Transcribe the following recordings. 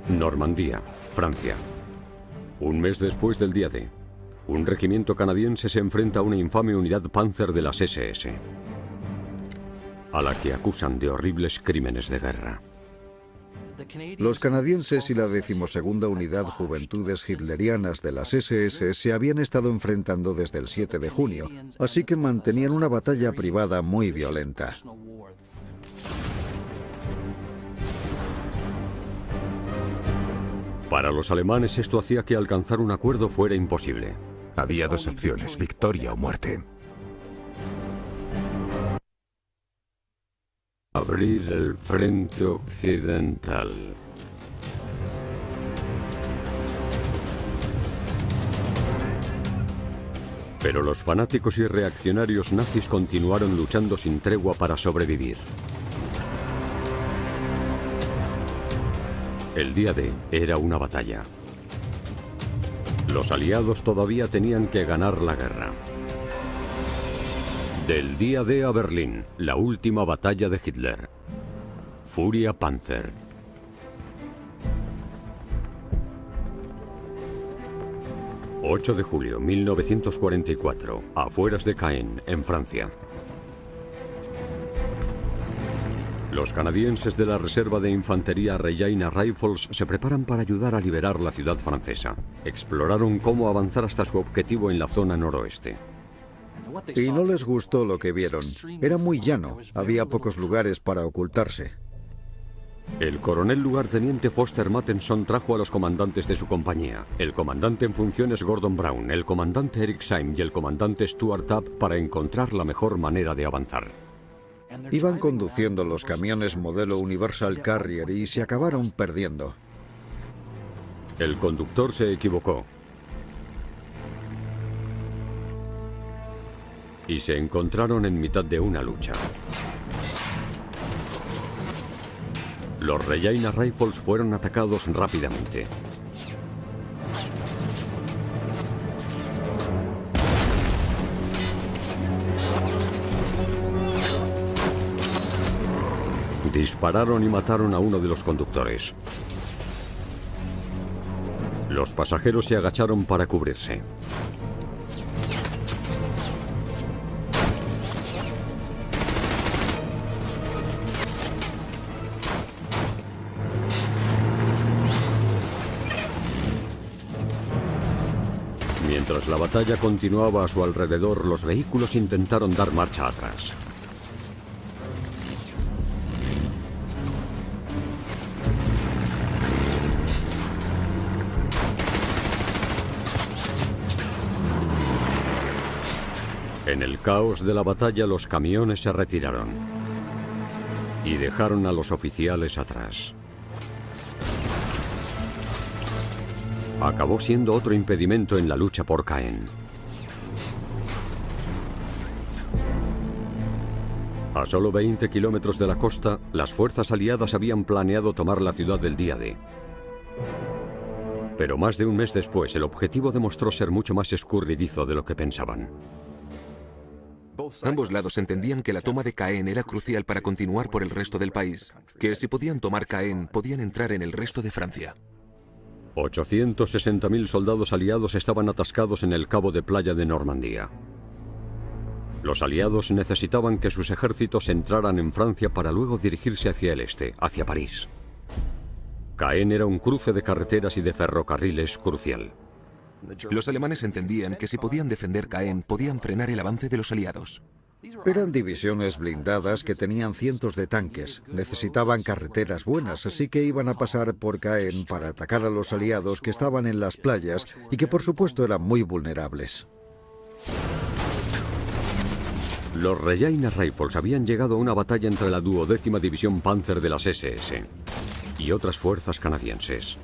Normandía, Francia. Un mes después del día D, un regimiento canadiense se enfrenta a una infame unidad Panzer de las SS, a la que acusan de horribles crímenes de guerra. Los canadienses y la 12ª Unidad Juventudes Hitlerianas de las SS se habían estado enfrentando desde el 7 de junio, así que mantenían una batalla privada muy violenta. Para los alemanes esto hacía que alcanzar un acuerdo fuera imposible. Había dos opciones, victoria o muerte. Abrir el frente occidental. Pero los fanáticos y reaccionarios nazis continuaron luchando sin tregua para sobrevivir. El día D era una batalla. Los aliados todavía tenían que ganar la guerra. Del día D a Berlín, la última batalla de Hitler. Furia Panzer. ...8 de julio 1944, afueras de Caen, en Francia. Los canadienses de la Reserva de Infantería Regina Rifles se preparan para ayudar a liberar la ciudad francesa. Exploraron cómo avanzar hasta su objetivo en la zona noroeste. Y no les gustó lo que vieron. Era muy llano, había pocos lugares para ocultarse. El coronel lugarteniente Foster Mattenson trajo a los comandantes de su compañía, el comandante en funciones Gordon Brown, el comandante Eric Syme y el comandante Stuart Tabb, para encontrar la mejor manera de avanzar. Iban conduciendo los camiones modelo Universal Carrier y se acabaron perdiendo. El conductor se equivocó y se encontraron en mitad de una lucha. Los Regina Rifles fueron atacados rápidamente. Dispararon y mataron a uno de los conductores. Los pasajeros se agacharon para cubrirse. Mientras la batalla continuaba a su alrededor, los vehículos intentaron dar marcha atrás. En el caos de la batalla, los camiones se retiraron y dejaron a los oficiales atrás. Acabó siendo otro impedimento en la lucha por Caen. A solo 20 kilómetros de la costa, las fuerzas aliadas habían planeado tomar la ciudad del día D. Pero más de un mes después, el objetivo demostró ser mucho más escurridizo de lo que pensaban. Ambos lados entendían que la toma de Caen era crucial para continuar por el resto del país, que si podían tomar Caen, podían entrar en el resto de Francia. 860.000 soldados aliados estaban atascados en el cabo de playa de Normandía. Los aliados necesitaban que sus ejércitos entraran en Francia para luego dirigirse hacia el este, hacia París. Caen era un cruce de carreteras y de ferrocarriles crucial. Los alemanes entendían que si podían defender Caen, podían frenar el avance de los aliados. Eran divisiones blindadas que tenían cientos de tanques. Necesitaban carreteras buenas, así que iban a pasar por Caen para atacar a los aliados que estaban en las playas y que por supuesto eran muy vulnerables. Los Regina Rifles habían llegado a una batalla entre la 12ª División Panzer de las SS y otras fuerzas canadienses.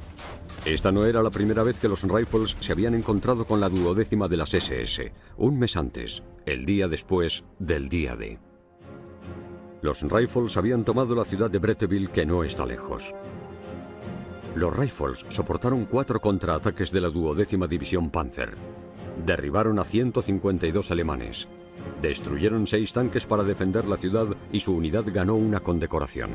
Esta no era la primera vez que los Rifles se habían encontrado con la 12ª de las SS, un mes antes, el día después del día D. Los Rifles habían tomado la ciudad de Bretteville, que no está lejos. Los Rifles soportaron 4 contraataques de la 12ª División Panzer. Derribaron a 152 alemanes. Destruyeron 6 tanques para defender la ciudad y su unidad ganó una condecoración.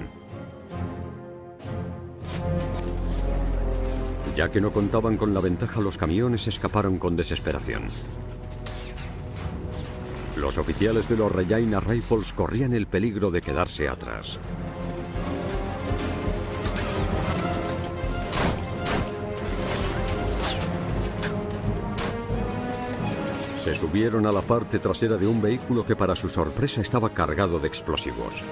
Ya que no contaban con la ventaja, los camiones escaparon con desesperación. Los oficiales de los Regina Rifles corrían el peligro de quedarse atrás. Se subieron a la parte trasera de un vehículo que, para su sorpresa, estaba cargado de explosivos.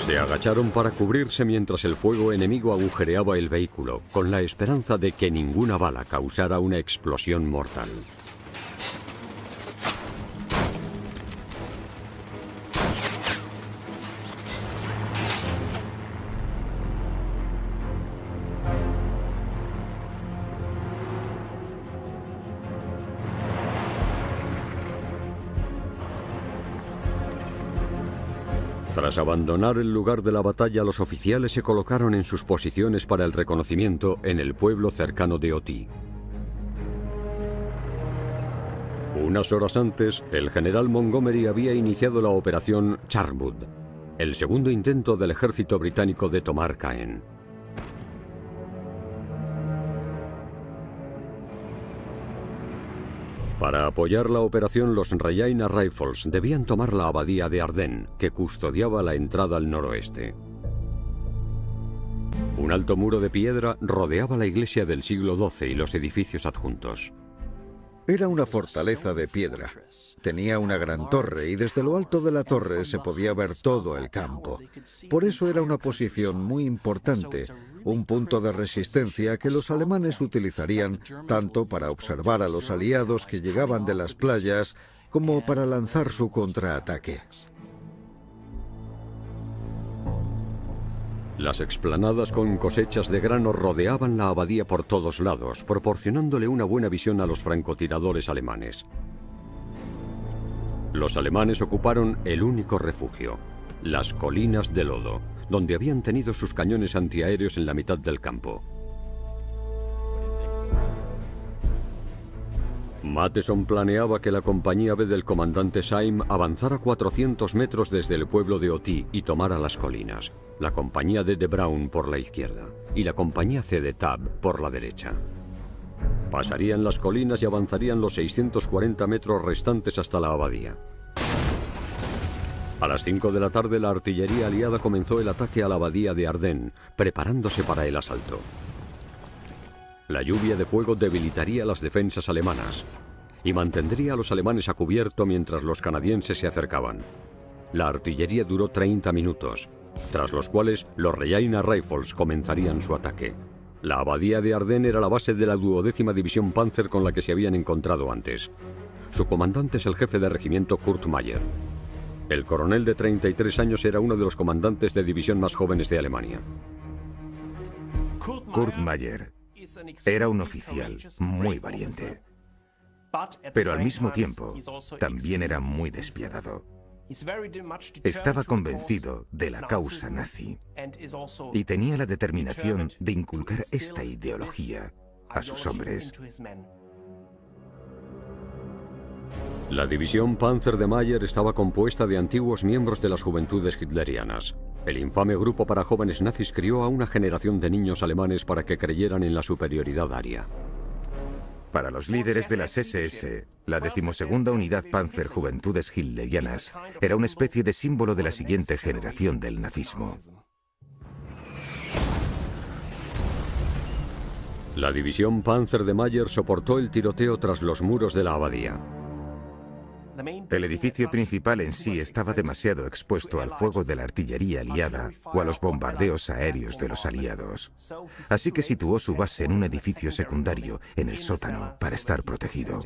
Se agacharon para cubrirse mientras el fuego enemigo agujereaba el vehículo, con la esperanza de que ninguna bala causara una explosión mortal. Tras abandonar el lugar de la batalla, los oficiales se colocaron en sus posiciones para el reconocimiento en el pueblo cercano de Oti. Unas horas antes, el general Montgomery había iniciado la operación Charwood, el segundo intento del ejército británico de tomar Caen. Para apoyar la operación, los Regina Rifles debían tomar la abadía de Ardennes, que custodiaba la entrada al noroeste. Un alto muro de piedra rodeaba la iglesia del siglo XII y los edificios adjuntos. Era una fortaleza de piedra. Tenía una gran torre y desde lo alto de la torre se podía ver todo el campo. Por eso era una posición muy importante, un punto de resistencia que los alemanes utilizarían tanto para observar a los aliados que llegaban de las playas como para lanzar su contraataque. Las explanadas con cosechas de grano rodeaban la abadía por todos lados, proporcionándole una buena visión a los francotiradores alemanes. Los alemanes ocuparon el único refugio, las colinas de lodo, donde habían tenido sus cañones antiaéreos en la mitad del campo. Matheson planeaba que la compañía B del comandante Syme avanzara 400 metros desde el pueblo de Oti y tomara las colinas, la compañía D de Brown por la izquierda y la compañía C de Tabb por la derecha. Pasarían las colinas y avanzarían los 640 metros restantes hasta la abadía. A las 5 de la tarde, la artillería aliada comenzó el ataque a la abadía de Ardennes, preparándose para el asalto. La lluvia de fuego debilitaría las defensas alemanas y mantendría a los alemanes a cubierto mientras los canadienses se acercaban. La artillería duró 30 minutos, tras los cuales los Regina Rifles comenzarían su ataque. La abadía de Ardennes era la base de la 12ª División Panzer con la que se habían encontrado antes. Su comandante es el jefe de regimiento Kurt Meyer. El coronel de 33 años era uno de los comandantes de división más jóvenes de Alemania. Kurt Meyer era un oficial muy valiente, pero al mismo tiempo también era muy despiadado. Estaba convencido de la causa nazi y tenía la determinación de inculcar esta ideología a sus hombres. La división Panzer de Meyer estaba compuesta de antiguos miembros de las juventudes hitlerianas. El infame grupo para jóvenes nazis crió a una generación de niños alemanes para que creyeran en la superioridad aria. Para los líderes de las SS, la 12ª Unidad Panzer Juventudes Hitlerianas era una especie de símbolo de la siguiente generación del nazismo. La división Panzer de Meyer soportó el tiroteo tras los muros de la abadía. El edificio principal en sí estaba demasiado expuesto al fuego de la artillería aliada o a los bombardeos aéreos de los aliados. Así que situó su base en un edificio secundario, en el sótano, para estar protegido.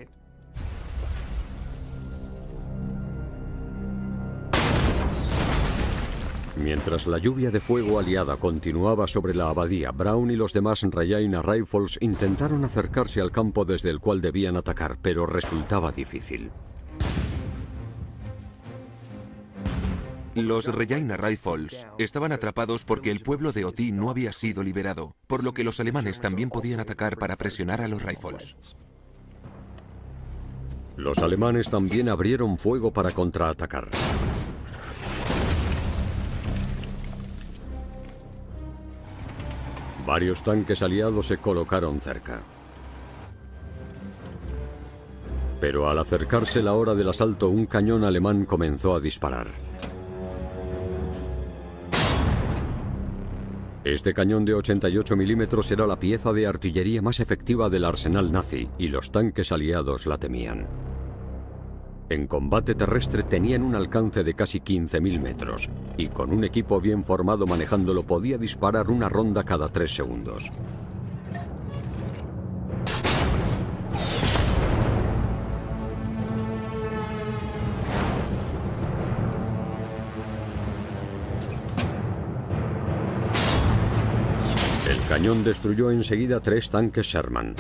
Mientras la lluvia de fuego aliada continuaba sobre la abadía, Brown y los demás Regina Rifles intentaron acercarse al campo desde el cual debían atacar, pero resultaba difícil. Los Regina Rifles estaban atrapados porque el pueblo de Oti no había sido liberado, por lo que los alemanes también podían atacar para presionar a los Rifles. Los alemanes también abrieron fuego para contraatacar. Varios tanques aliados se colocaron cerca. Pero al acercarse la hora del asalto, un cañón alemán comenzó a disparar. Este cañón de 88 milímetros era la pieza de artillería más efectiva del arsenal nazi, y los tanques aliados la temían. En combate terrestre tenían un alcance de casi 15.000 metros, y con un equipo bien formado manejándolo podía disparar una ronda cada 3 segundos. El cañón destruyó enseguida 3 tanques Sherman.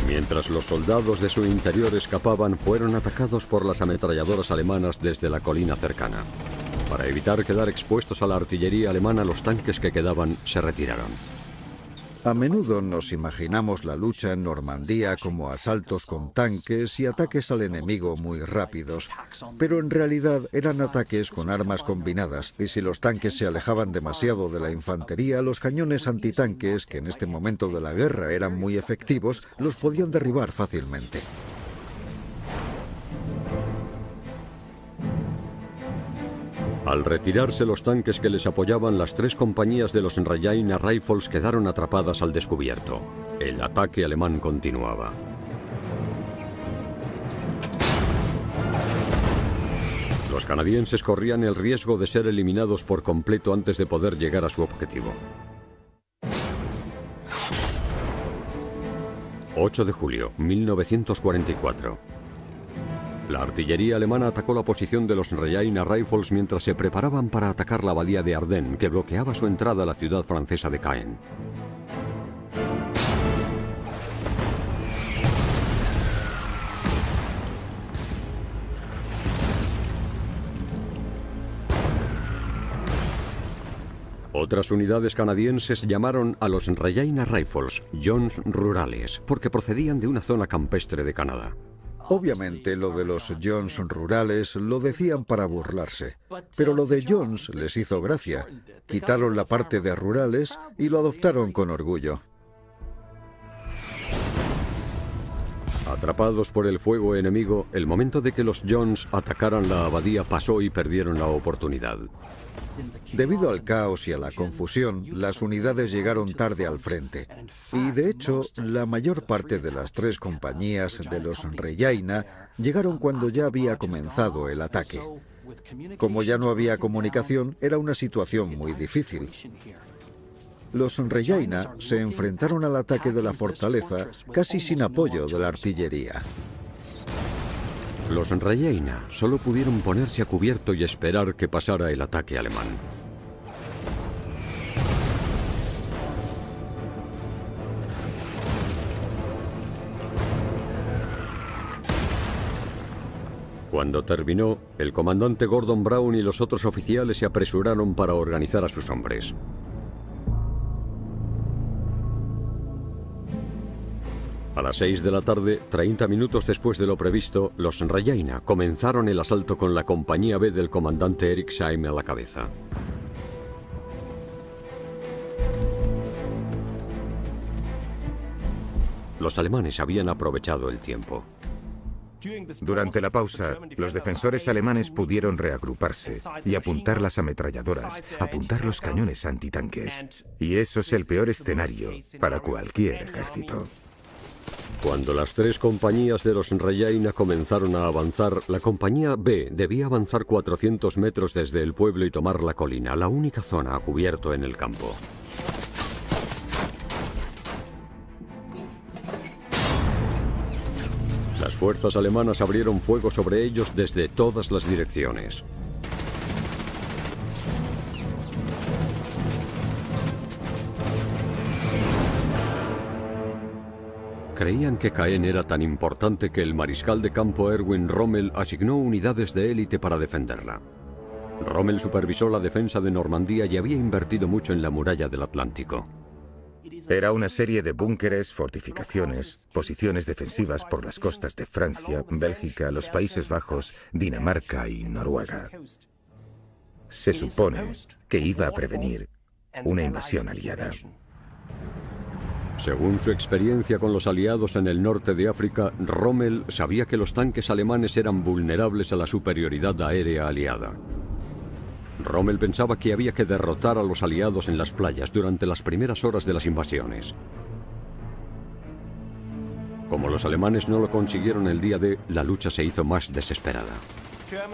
Mientras los soldados de su interior escapaban, fueron atacados por las ametralladoras alemanas desde la colina cercana. Para evitar quedar expuestos a la artillería alemana, los tanques que quedaban se retiraron. A menudo nos imaginamos la lucha en Normandía como asaltos con tanques y ataques al enemigo muy rápidos, pero en realidad eran ataques con armas combinadas, y si los tanques se alejaban demasiado de la infantería, los cañones antitanques, que en este momento de la guerra eran muy efectivos, los podían derribar fácilmente. Al retirarse los tanques que les apoyaban, las 3 compañías de los Rajaina Rifles quedaron atrapadas al descubierto. El ataque alemán continuaba. Los canadienses corrían el riesgo de ser eliminados por completo antes de poder llegar a su objetivo. 8 de julio, 1944. La artillería alemana atacó la posición de los Rajaina Rifles mientras se preparaban para atacar la abadía de Ardennes, que bloqueaba su entrada a la ciudad francesa de Caen. Otras unidades canadienses llamaron a los Rajaina Rifles Jones Rurales, porque procedían de una zona campestre de Canadá. Obviamente lo de los Jones rurales lo decían para burlarse, pero lo de Jones les hizo gracia. Quitaron la parte de rurales y lo adoptaron con orgullo. Atrapados por el fuego enemigo, el momento de que los Jones atacaran la abadía pasó y perdieron la oportunidad. Debido al caos y a la confusión, las unidades llegaron tarde al frente. Y de hecho, la mayor parte de las 3 compañías de los Rajaina llegaron cuando ya había comenzado el ataque. Como ya no había comunicación, era una situación muy difícil. Los Rajaina se enfrentaron al ataque de la fortaleza casi sin apoyo de la artillería. Los Rajaina solo pudieron ponerse a cubierto y esperar que pasara el ataque alemán. Cuando terminó, el comandante Gordon Brown y los otros oficiales se apresuraron para organizar a sus hombres. A las 6 de la tarde, 30 minutos después de lo previsto, los Rajaina comenzaron el asalto con la compañía B del comandante Eric Syme a la cabeza. Los alemanes habían aprovechado el tiempo. Durante la pausa, los defensores alemanes pudieron reagruparse y apuntar las ametralladoras, apuntar los cañones antitanques. Y eso es el peor escenario para cualquier ejército. Cuando las 3 compañías de los Rajaina comenzaron a avanzar, la compañía B debía avanzar 400 metros desde el pueblo y tomar la colina, la única zona a cubierto en el campo. Las fuerzas alemanas abrieron fuego sobre ellos desde todas las direcciones. Creían que Caen era tan importante que el mariscal de campo Erwin Rommel asignó unidades de élite para defenderla. Rommel supervisó la defensa de Normandía y había invertido mucho en la muralla del Atlántico. Era una serie de búnkeres, fortificaciones, posiciones defensivas por las costas de Francia, Bélgica, los Países Bajos, Dinamarca y Noruega. se supone que iba a prevenir una invasión aliada. Según su experiencia con los aliados en el norte de África, Rommel sabía que los tanques alemanes eran vulnerables a la superioridad aérea aliada. Rommel pensaba que había que derrotar a los aliados en las playas durante las primeras horas de las invasiones. Como los alemanes no lo consiguieron el día D, la lucha se hizo más desesperada.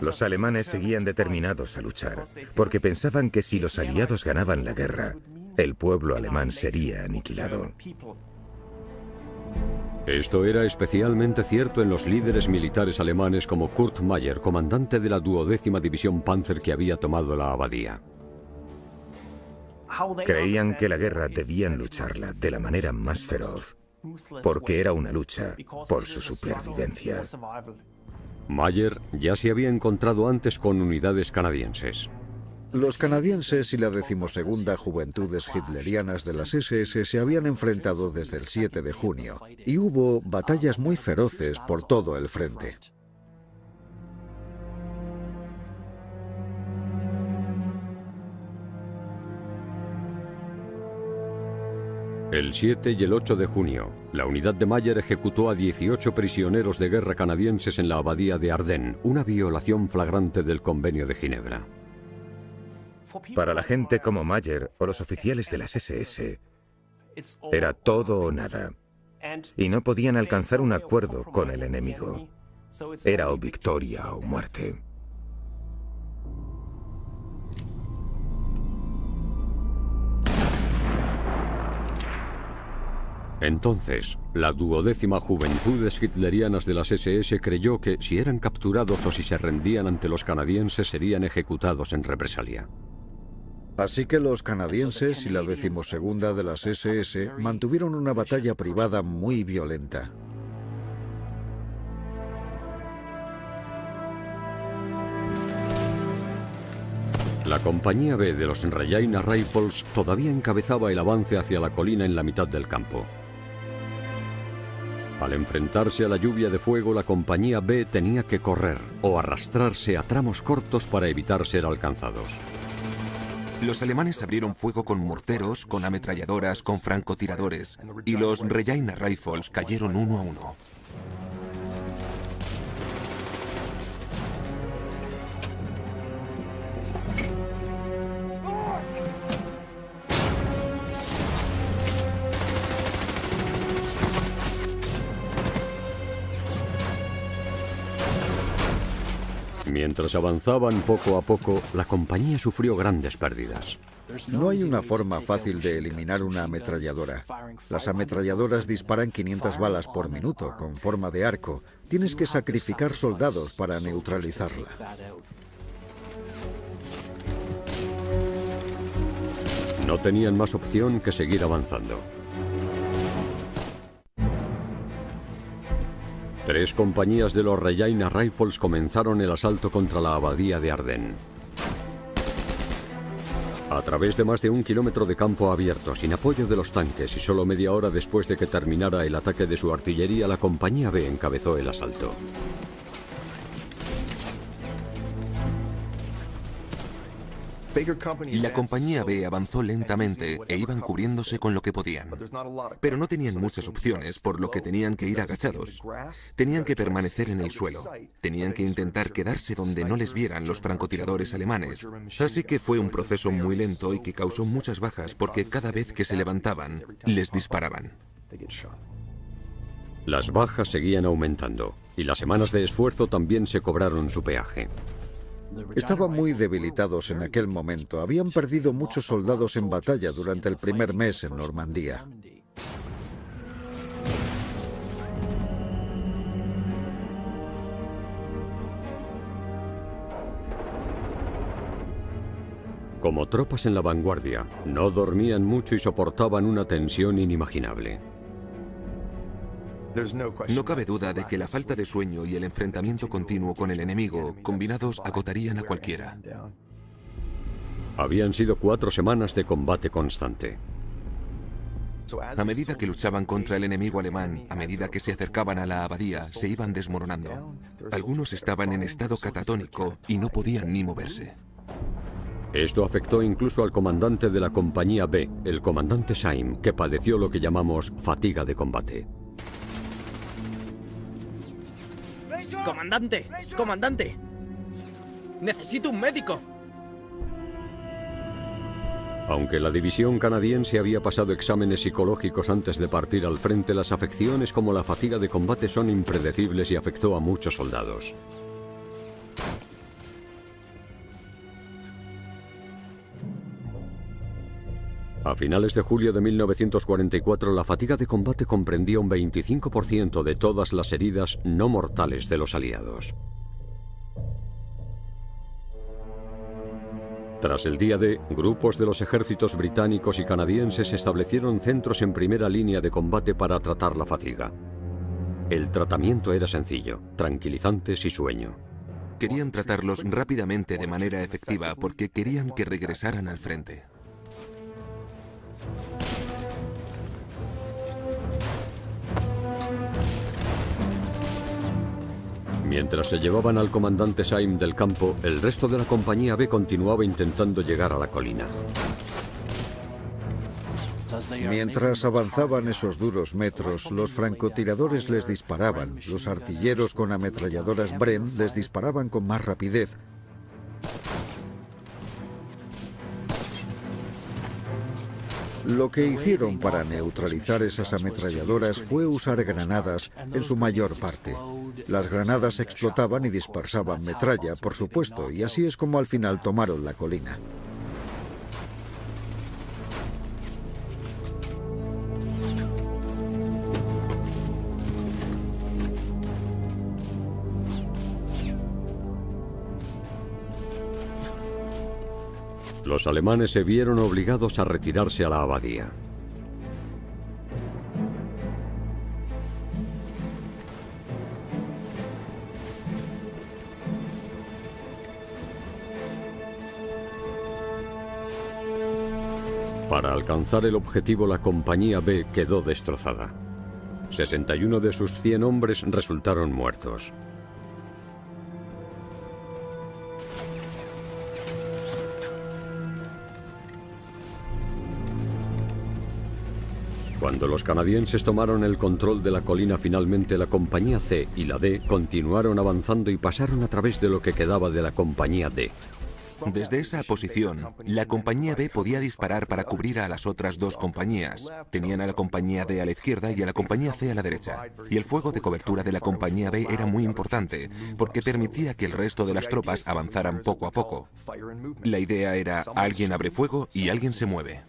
Los alemanes seguían determinados a luchar, porque pensaban que si los aliados ganaban la guerra, el pueblo alemán sería aniquilado. Esto era especialmente cierto en los líderes militares alemanes como Kurt Meyer, comandante de la 12ª División Panzer que había tomado la abadía. Creían que la guerra debían lucharla de la manera más feroz, porque era una lucha por su supervivencia. Meyer ya se había encontrado antes con unidades canadienses. Los canadienses y la 12ª Juventudes Hitlerianas de las SS se habían enfrentado desde el 7 de junio, y hubo batallas muy feroces por todo el frente. El 7 y el 8 de junio, la unidad de Meyer ejecutó a 18 prisioneros de guerra canadienses en la abadía de Ardennes, una violación flagrante del Convenio de Ginebra. Para la gente como Meyer o los oficiales de las SS, era todo o nada, y no podían alcanzar un acuerdo con el enemigo. Era o victoria o muerte. Entonces, la 12ª Juventudes Hitlerianas de las SS creyó que si eran capturados o si se rendían ante los canadienses serían ejecutados en represalia. Así que los canadienses y la 12ª de las SS mantuvieron una batalla privada muy violenta. La compañía B de los Regina Rifles todavía encabezaba el avance hacia la colina en la mitad del campo. Al enfrentarse a la lluvia de fuego, la compañía B tenía que correr o arrastrarse a tramos cortos para evitar ser alcanzados. Los alemanes abrieron fuego con morteros, con ametralladoras, con francotiradores, y los Regina Rifles cayeron uno a uno. Mientras avanzaban poco a poco, la compañía sufrió grandes pérdidas. No hay una forma fácil de eliminar una ametralladora. Las ametralladoras disparan 500 balas por minuto, con forma de arco. Tienes que sacrificar soldados para neutralizarla. No tenían más opción que seguir avanzando. 3 compañías de los Regina Rifles comenzaron el asalto contra la abadía de Ardennes. A través de más de 1 kilómetro de campo abierto, sin apoyo de los tanques y solo media hora después de que terminara el ataque de su artillería, la compañía B encabezó el asalto. La compañía B avanzó lentamente e iban cubriéndose con lo que podían. Pero no tenían muchas opciones, por lo que tenían que ir agachados. Tenían que permanecer en el suelo. Tenían que intentar quedarse donde no les vieran los francotiradores alemanes. Así que fue un proceso muy lento y que causó muchas bajas porque cada vez que se levantaban, les disparaban. Las bajas seguían aumentando y las semanas de esfuerzo también se cobraron su peaje. Estaban muy debilitados en aquel momento. Habían perdido muchos soldados en batalla durante el primer mes en Normandía. Como tropas en la vanguardia, no dormían mucho y soportaban una tensión inimaginable. No cabe duda de que la falta de sueño y el enfrentamiento continuo con el enemigo, combinados, agotarían a cualquiera. Habían sido 4 semanas de combate constante. A medida que luchaban contra el enemigo alemán, a medida que se acercaban a la abadía, se iban desmoronando. Algunos estaban en estado catatónico y no podían ni moverse. Esto afectó incluso al comandante de la compañía B, el comandante Syme, que padeció lo que llamamos fatiga de combate. ¡Comandante! ¡Comandante! ¡Necesito un médico! Aunque la división canadiense había pasado exámenes psicológicos antes de partir al frente, las afecciones como la fatiga de combate son impredecibles y afectó a muchos soldados. A finales de julio de 1944, la fatiga de combate comprendía un 25% de todas las heridas no mortales de los aliados. Tras el día D, grupos de los ejércitos británicos y canadienses establecieron centros en primera línea de combate para tratar la fatiga. El tratamiento era sencillo: tranquilizantes y sueño. Querían tratarlos rápidamente de manera efectiva porque querían que regresaran al frente. Mientras se llevaban al comandante Syme del campo, el resto de la compañía B continuaba intentando llegar a la colina. Mientras avanzaban esos duros metros, los francotiradores les disparaban, los artilleros con ametralladoras Bren les disparaban con más rapidez. Lo que hicieron para neutralizar esas ametralladoras fue usar granadas en su mayor parte. Las granadas explotaban y dispersaban metralla, por supuesto, y así es como al final tomaron la colina. Los alemanes se vieron obligados a retirarse a la abadía. Para alcanzar el objetivo, la compañía B quedó destrozada. 61 de sus 100 hombres resultaron muertos. Cuando los canadienses tomaron el control de la colina, finalmente la compañía C y la D continuaron avanzando y pasaron a través de lo que quedaba de la compañía D. Desde esa posición, la compañía B podía disparar para cubrir a las otras dos compañías. Tenían a la compañía D a la izquierda y a la compañía C a la derecha. Y el fuego de cobertura de la compañía B era muy importante, porque permitía que el resto de las tropas avanzaran poco a poco. La idea era: alguien abre fuego y alguien se mueve.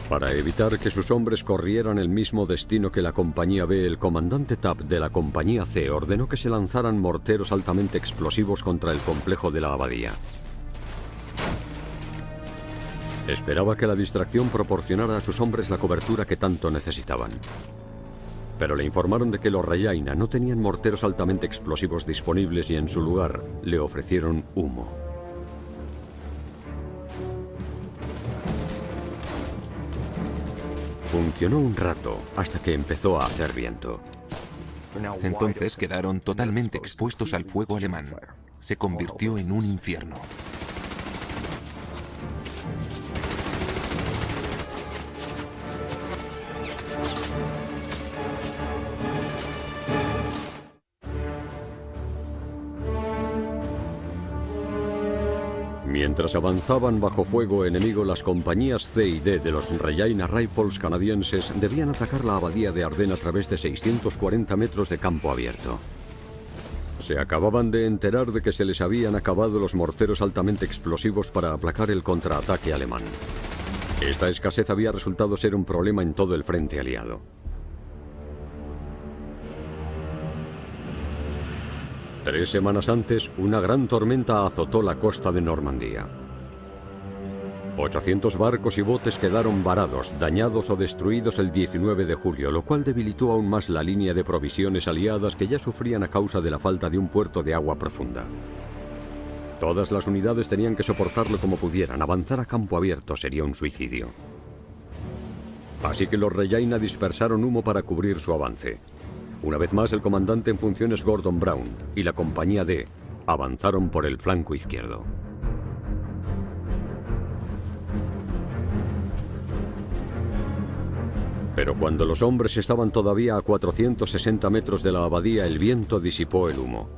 Para evitar que sus hombres corrieran el mismo destino que la compañía B, el comandante Tapp de la compañía C ordenó que se lanzaran morteros altamente explosivos contra el complejo de la abadía. Esperaba que la distracción proporcionara a sus hombres la cobertura que tanto necesitaban. Pero le informaron de que los Rajaina no tenían morteros altamente explosivos disponibles y en su lugar le ofrecieron humo. Funcionó un rato, hasta que empezó a hacer viento. Entonces quedaron totalmente expuestos al fuego alemán. Se convirtió en un infierno. Mientras avanzaban bajo fuego enemigo, las compañías C y D de los Regina Rifles canadienses debían atacar la abadía de Ardennes a través de 640 metros de campo abierto. Se acababan de enterar de que se les habían acabado los morteros altamente explosivos para aplacar el contraataque alemán. Esta escasez había resultado ser un problema en todo el frente aliado. Tres semanas antes, una gran tormenta azotó la costa de Normandía. 800 barcos y botes quedaron varados, dañados o destruidos el 19 de julio, lo cual debilitó aún más la línea de provisiones aliadas que ya sufrían a causa de la falta de un puerto de agua profunda. Todas las unidades tenían que soportarlo como pudieran. Avanzar a campo abierto sería un suicidio. Así que los Regina dispersaron humo para cubrir su avance. Una vez más, el comandante en funciones Gordon Brown y la compañía D avanzaron por el flanco izquierdo. Pero cuando los hombres estaban todavía a 460 metros de la abadía, el viento disipó el humo.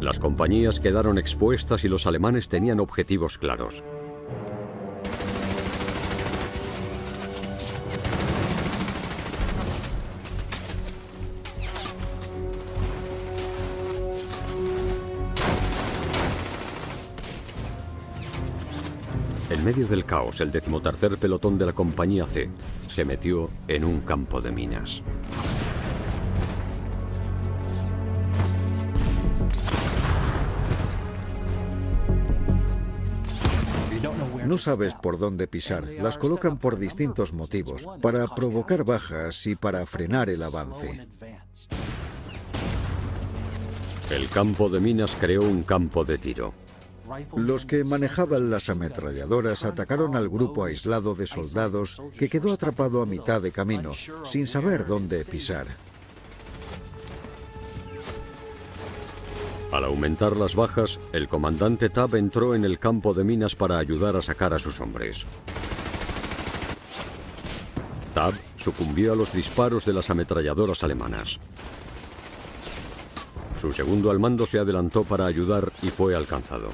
Las compañías quedaron expuestas y los alemanes tenían objetivos claros. En medio del caos, el 13º pelotón de la compañía C se metió en un campo de minas. No sabes por dónde pisar. Las colocan por distintos motivos, para provocar bajas y para frenar el avance. El campo de minas creó un campo de tiro. Los que manejaban las ametralladoras atacaron al grupo aislado de soldados que quedó atrapado a mitad de camino, sin saber dónde pisar. Al aumentar las bajas, el comandante Tabb entró en el campo de minas para ayudar a sacar a sus hombres. Tabb sucumbió a los disparos de las ametralladoras alemanas. Su segundo al mando se adelantó para ayudar y fue alcanzado.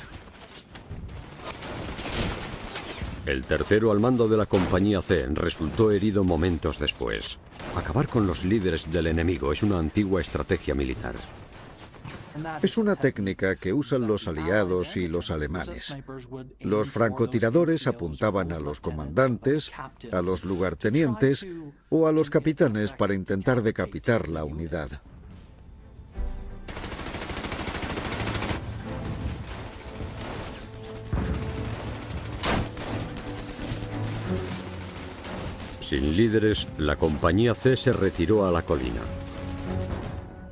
El tercero al mando de la compañía C resultó herido momentos después. Acabar con los líderes del enemigo es una antigua estrategia militar. Es una técnica que usan los aliados y los alemanes. Los francotiradores apuntaban a los comandantes, a los lugartenientes o a los capitanes para intentar decapitar la unidad. Sin líderes, la compañía C se retiró a la colina.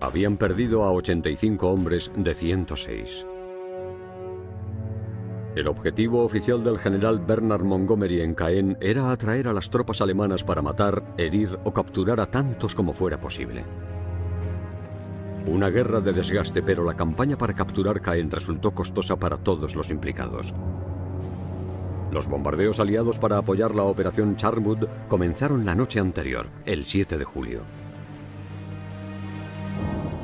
Habían perdido a 85 hombres de 106. El objetivo oficial del general Bernard Montgomery en Caen era atraer a las tropas alemanas para matar, herir o capturar a tantos como fuera posible. Una guerra de desgaste, pero la campaña para capturar Caen resultó costosa para todos los implicados. Los bombardeos aliados para apoyar la operación Charmwood comenzaron la noche anterior, el 7 de julio.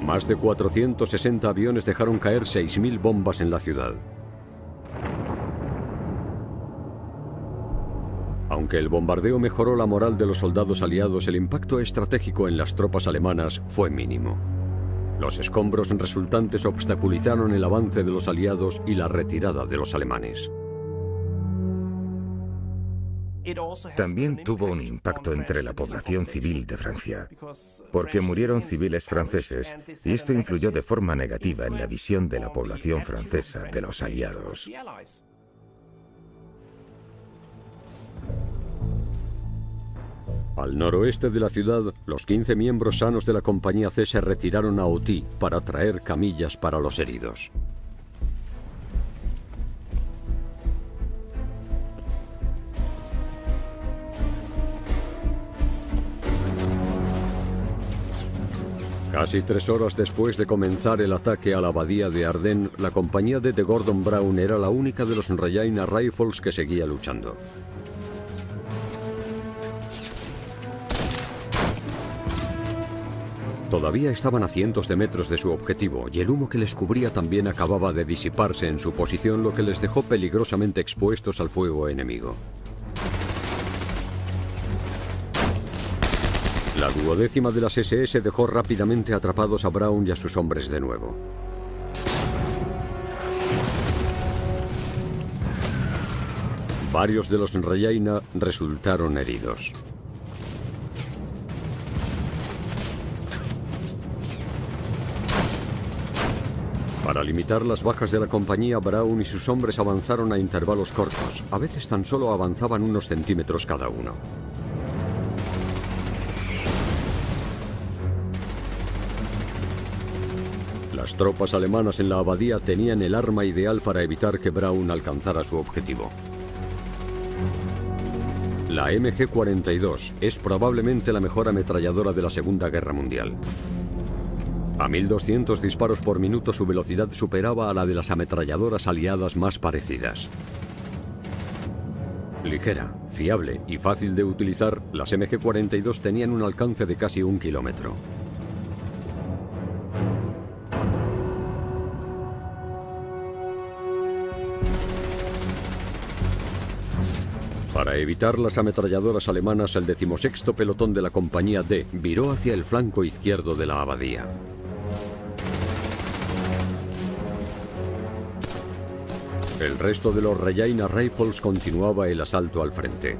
Más de 460 aviones dejaron caer 6.000 bombas en la ciudad. Aunque el bombardeo mejoró la moral de los soldados aliados, el impacto estratégico en las tropas alemanas fue mínimo. Los escombros resultantes obstaculizaron el avance de los aliados y la retirada de los alemanes. También tuvo un impacto entre la población civil de Francia, porque murieron civiles franceses y esto influyó de forma negativa en la visión de la población francesa de los aliados. Al noroeste de la ciudad, los 15 miembros sanos de la compañía C se retiraron a Auty para traer camillas para los heridos. Casi 3 horas después de comenzar el ataque a la abadía de Ardennes, la compañía D de Gordon Brown era la única de los Regina Rifles que seguía luchando. Todavía estaban a cientos de metros de su objetivo y el humo que les cubría también acababa de disiparse en su posición, lo que les dejó peligrosamente expuestos al fuego enemigo. La 12ª de las SS dejó rápidamente atrapados a Brown y a sus hombres de nuevo. Varios de los Regina resultaron heridos. Para limitar las bajas de la compañía, Brown y sus hombres avanzaron a intervalos cortos. A veces tan solo avanzaban unos centímetros cada uno. Las tropas alemanas en la abadía tenían el arma ideal para evitar que Brown alcanzara su objetivo. La MG-42 es probablemente la mejor ametralladora de la Segunda Guerra Mundial. A 1200 disparos por minuto su velocidad superaba a la de las ametralladoras aliadas más parecidas. Ligera, fiable y fácil de utilizar, las MG-42 tenían un alcance de casi 1 kilómetro. Para evitar las ametralladoras alemanas, el 16º pelotón de la compañía D viró hacia el flanco izquierdo de la abadía. El resto de los Regina Rifles continuaba el asalto al frente.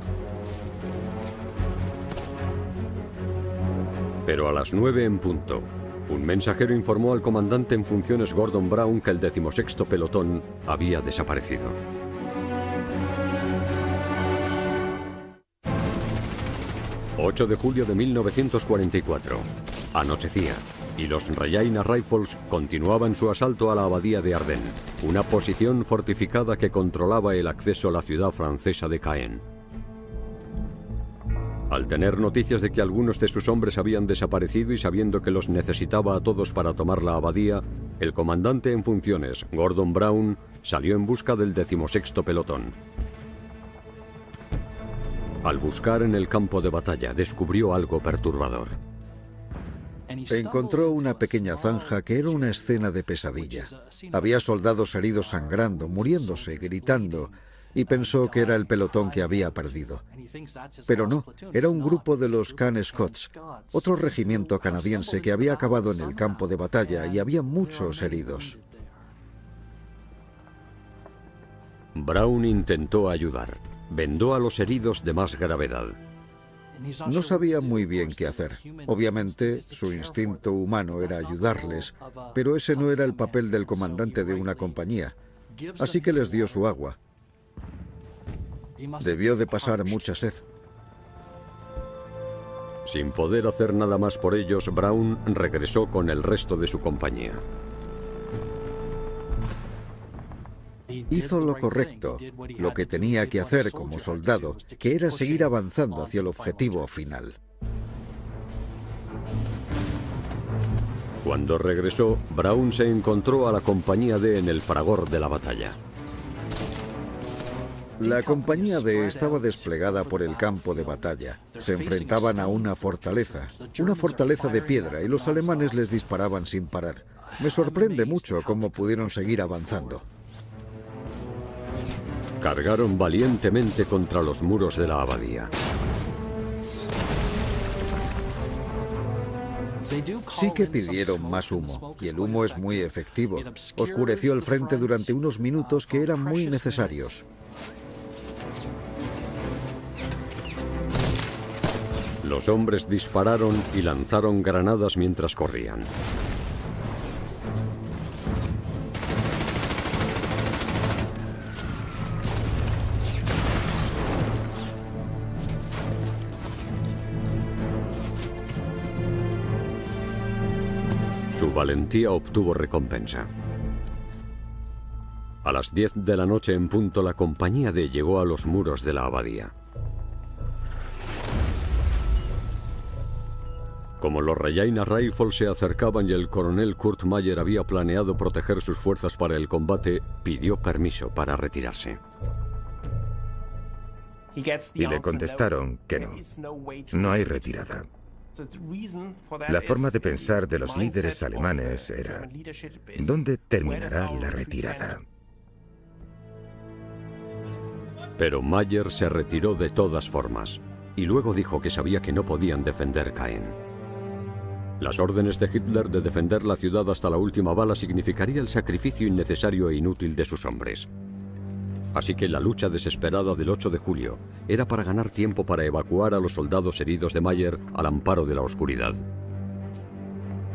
Pero a las 9 en punto, un mensajero informó al comandante en funciones Gordon Brown que el 16º pelotón había desaparecido. ...8 de julio de 1944... Anochecía, y los Regina Rifles continuaban su asalto a la abadía de Ardennes, una posición fortificada que controlaba el acceso a la ciudad francesa de Caen. Al tener noticias de que algunos de sus hombres habían desaparecido y sabiendo que los necesitaba a todos para tomar la abadía, el comandante en funciones, Gordon Brown, salió en busca del 16º pelotón. Al buscar en el campo de batalla, descubrió algo perturbador. Encontró una pequeña zanja que era una escena de pesadilla. Había soldados heridos sangrando, muriéndose, gritando, y pensó que era el pelotón que había perdido. Pero no, era un grupo de los Caen Scots, otro regimiento canadiense que había acabado en el campo de batalla y había muchos heridos. Brown intentó ayudar. Vendó a los heridos de más gravedad. No sabía muy bien qué hacer. Obviamente, su instinto humano era ayudarles, pero ese no era el papel del comandante de una compañía. Así que les dio su agua. Debió de pasar mucha sed. Sin poder hacer nada más por ellos, Brown regresó con el resto de su compañía. Hizo lo correcto, lo que tenía que hacer como soldado, que era seguir avanzando hacia el objetivo final. Cuando regresó, Brown se encontró a la compañía D en el fragor de la batalla. La compañía D estaba desplegada por el campo de batalla. Se enfrentaban a una fortaleza de piedra, y los alemanes les disparaban sin parar. Me sorprende mucho cómo pudieron seguir avanzando. Cargaron valientemente contra los muros de la abadía. Sí que pidieron más humo, y el humo es muy efectivo. Oscureció el frente durante unos minutos que eran muy necesarios. Los hombres dispararon y lanzaron granadas mientras corrían. Su valentía obtuvo recompensa. A las 10 de la noche en punto, la compañía D llegó a los muros de la abadía. Como los Regina Rifles se acercaban y el coronel Kurt Meyer había planeado proteger sus fuerzas para el combate, pidió permiso para retirarse. Y le contestaron que no. No hay retirada. La forma de pensar de los líderes alemanes era: ¿dónde terminará la retirada? Pero Meyer se retiró de todas formas, y luego dijo que sabía que no podían defender Caen. Las órdenes de Hitler de defender la ciudad hasta la última bala significaría el sacrificio innecesario e inútil de sus hombres. Así que la lucha desesperada del 8 de julio era para ganar tiempo para evacuar a los soldados heridos de Meyer al amparo de la oscuridad.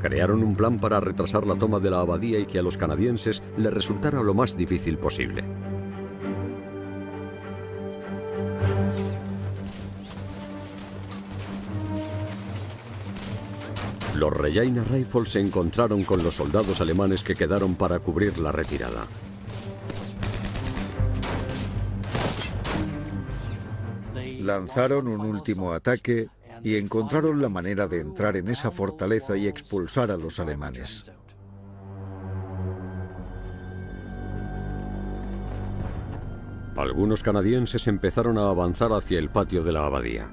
Crearon un plan para retrasar la toma de la abadía y que a los canadienses les resultara lo más difícil posible. Los Regina Rifles se encontraron con los soldados alemanes que quedaron para cubrir la retirada. Lanzaron un último ataque y encontraron la manera de entrar en esa fortaleza y expulsar a los alemanes. Algunos canadienses empezaron a avanzar hacia el patio de la abadía.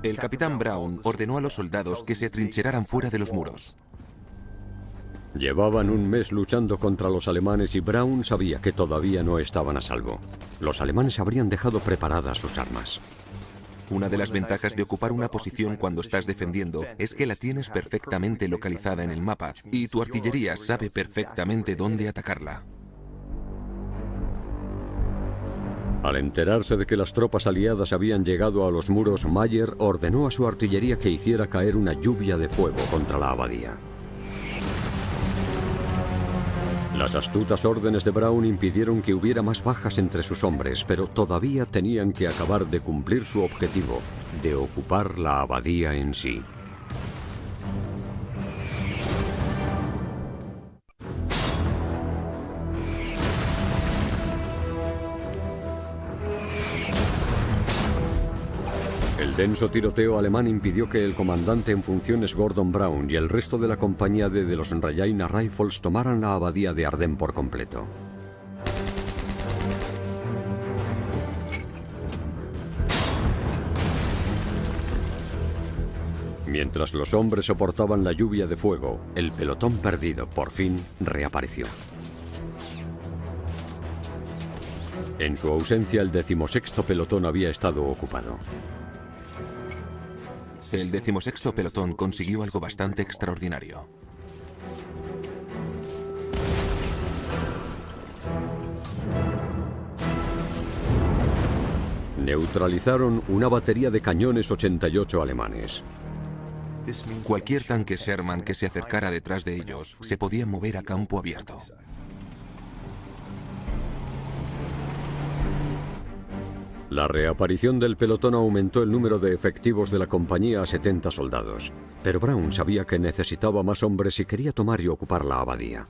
El capitán Brown ordenó a los soldados que se atrincheraran fuera de los muros. Llevaban un mes luchando contra los alemanes y Brown sabía que todavía no estaban a salvo. Los alemanes habrían dejado preparadas sus armas. Una de las ventajas de ocupar una posición cuando estás defendiendo es que la tienes perfectamente localizada en el mapa y tu artillería sabe perfectamente dónde atacarla. Al enterarse de que las tropas aliadas habían llegado a los muros, Mayer ordenó a su artillería que hiciera caer una lluvia de fuego contra la abadía. Las astutas órdenes de Brown impidieron que hubiera más bajas entre sus hombres, pero todavía tenían que acabar de cumplir su objetivo, de ocupar la abadía en sí. El denso tiroteo alemán impidió que el comandante en funciones Gordon Brown y el resto de la compañía D de los Regina Rifles tomaran la abadía de Ardennes por completo. Mientras los hombres soportaban la lluvia de fuego, el pelotón perdido por fin reapareció. En su ausencia, el 16º pelotón había estado ocupado. El 16º pelotón consiguió algo bastante extraordinario. Neutralizaron una batería de cañones 88 alemanes. Cualquier tanque Sherman que se acercara detrás de ellos se podía mover a campo abierto. La reaparición del pelotón aumentó el número de efectivos de la compañía a 70 soldados, pero Brown sabía que necesitaba más hombres y quería tomar y ocupar la abadía.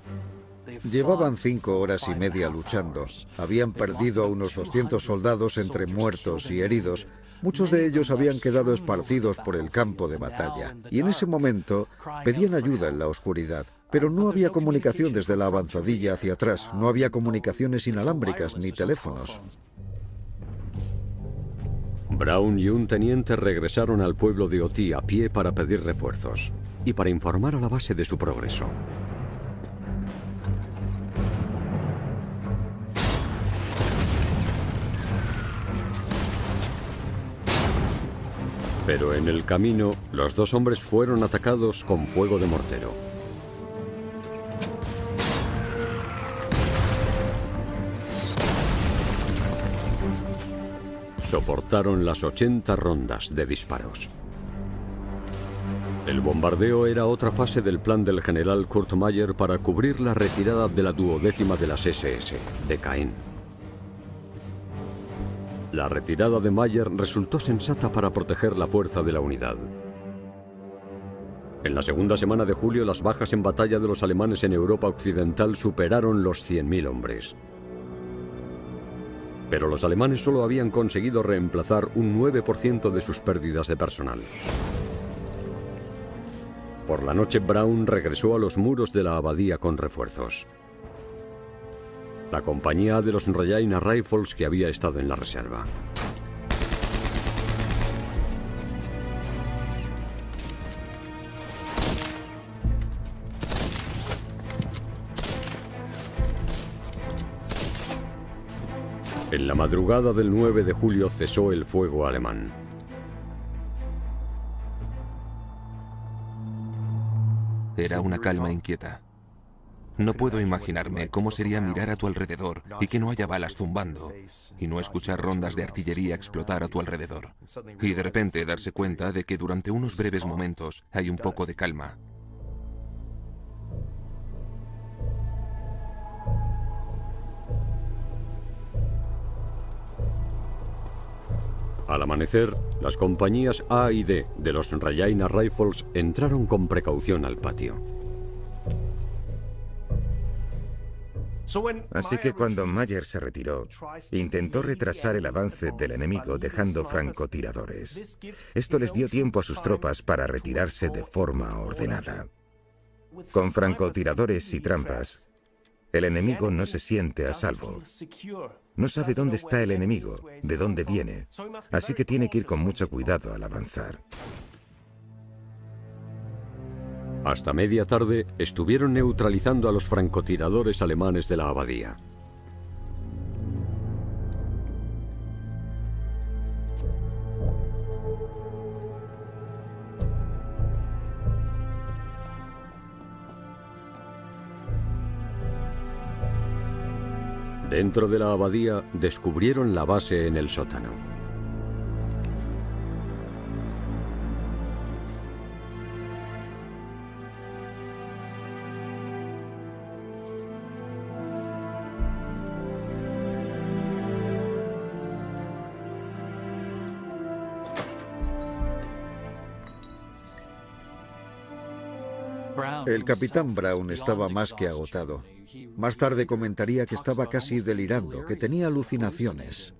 Llevaban 5 horas y media luchando. Habían perdido a unos 200 soldados entre muertos y heridos. Muchos de ellos habían quedado esparcidos por el campo de batalla. Y en ese momento pedían ayuda en la oscuridad. Pero no había comunicación desde la avanzadilla hacia atrás. No había comunicaciones inalámbricas ni teléfonos. Brown y un teniente regresaron al pueblo de Oti a pie para pedir refuerzos y para informar a la base de su progreso. Pero en el camino, los dos hombres fueron atacados con fuego de mortero. Soportaron las 80 rondas de disparos. El bombardeo era otra fase del plan del general Kurt Meyer para cubrir la retirada de la 12ª de las SS, de Caen. La retirada de Meyer resultó sensata para proteger la fuerza de la unidad. En la segunda semana de julio, las bajas en batalla de los alemanes en Europa Occidental superaron los 100.000 hombres. Pero los alemanes solo habían conseguido reemplazar un 9% de sus pérdidas de personal. Por la noche, Brown regresó a los muros de la abadía con refuerzos. La compañía de los Regina Rifles que había estado en la reserva. En la madrugada del 9 de julio cesó el fuego alemán. Era una calma inquieta. No puedo imaginarme cómo sería mirar a tu alrededor y que no haya balas zumbando, y no escuchar rondas de artillería explotar a tu alrededor, y de repente darse cuenta de que durante unos breves momentos hay un poco de calma. Al amanecer, las compañías A y D de los Regina Rifles entraron con precaución al patio. Así que cuando Mayer se retiró, intentó retrasar el avance del enemigo dejando francotiradores. Esto les dio tiempo a sus tropas para retirarse de forma ordenada. Con francotiradores y trampas, el enemigo no se siente a salvo. No sabe dónde está el enemigo, de dónde viene, así que tiene que ir con mucho cuidado al avanzar. Hasta media tarde estuvieron neutralizando a los francotiradores alemanes de la abadía. Dentro de la abadía descubrieron la base en el sótano. El capitán Brown estaba más que agotado. Más tarde comentaría que estaba casi delirando, que tenía alucinaciones.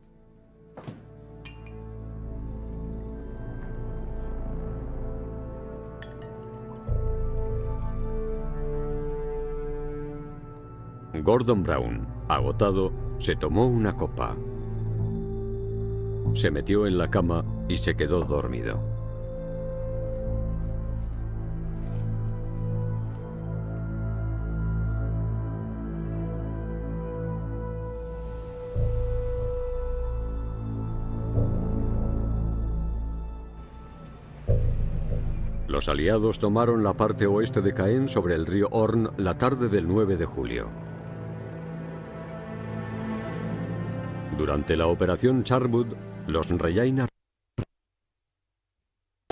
Gordon Brown, agotado, se tomó una copa. Se metió en la cama y se quedó dormido. Los aliados tomaron la parte oeste de Caen sobre el río Orne la tarde del 9 de julio. Durante la operación Charwood, los Reyaina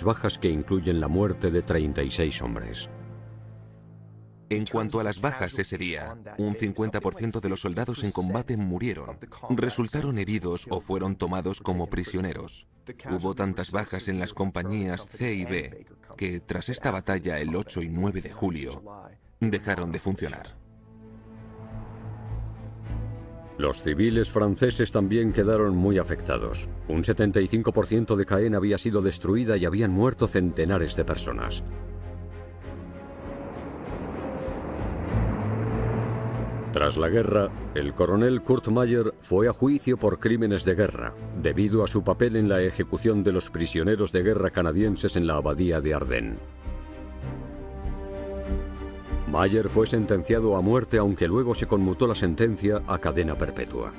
bajas que incluyen la muerte de 36 hombres. En cuanto a las bajas ese día, un 50% de los soldados en combate murieron, resultaron heridos o fueron tomados como prisioneros. Hubo tantas bajas en las compañías C y B que, tras esta batalla el 8 y 9 de julio, dejaron de funcionar. Los civiles franceses también quedaron muy afectados. Un 75% de Caen había sido destruida y habían muerto centenares de personas. Tras la guerra, el coronel Kurt Mayer fue a juicio por crímenes de guerra, debido a su papel en la ejecución de los prisioneros de guerra canadienses en la abadía de Ardennes. Mayer fue sentenciado a muerte, aunque luego se conmutó la sentencia a cadena perpetua.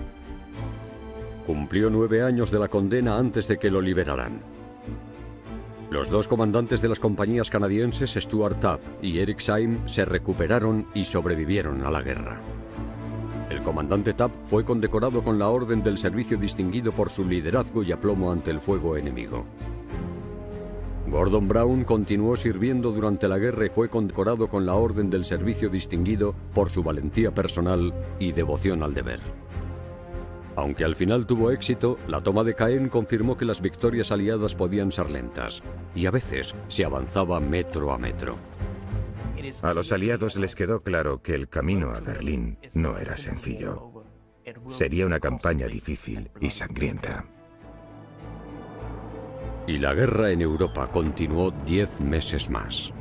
Cumplió 9 años de la condena antes de que lo liberaran. Los dos comandantes de las compañías canadienses, Stuart Tapp y Eric Syme, se recuperaron y sobrevivieron a la guerra. El comandante Tapp fue condecorado con la Orden del Servicio Distinguido por su liderazgo y aplomo ante el fuego enemigo. Gordon Brown continuó sirviendo durante la guerra y fue condecorado con la Orden del Servicio Distinguido por su valentía personal y devoción al deber. Aunque al final tuvo éxito, la toma de Caen confirmó que las victorias aliadas podían ser lentas, y a veces se avanzaba metro a metro. A los aliados les quedó claro que el camino a Berlín no era sencillo. Sería una campaña difícil y sangrienta. Y la guerra en Europa continuó 10 meses más.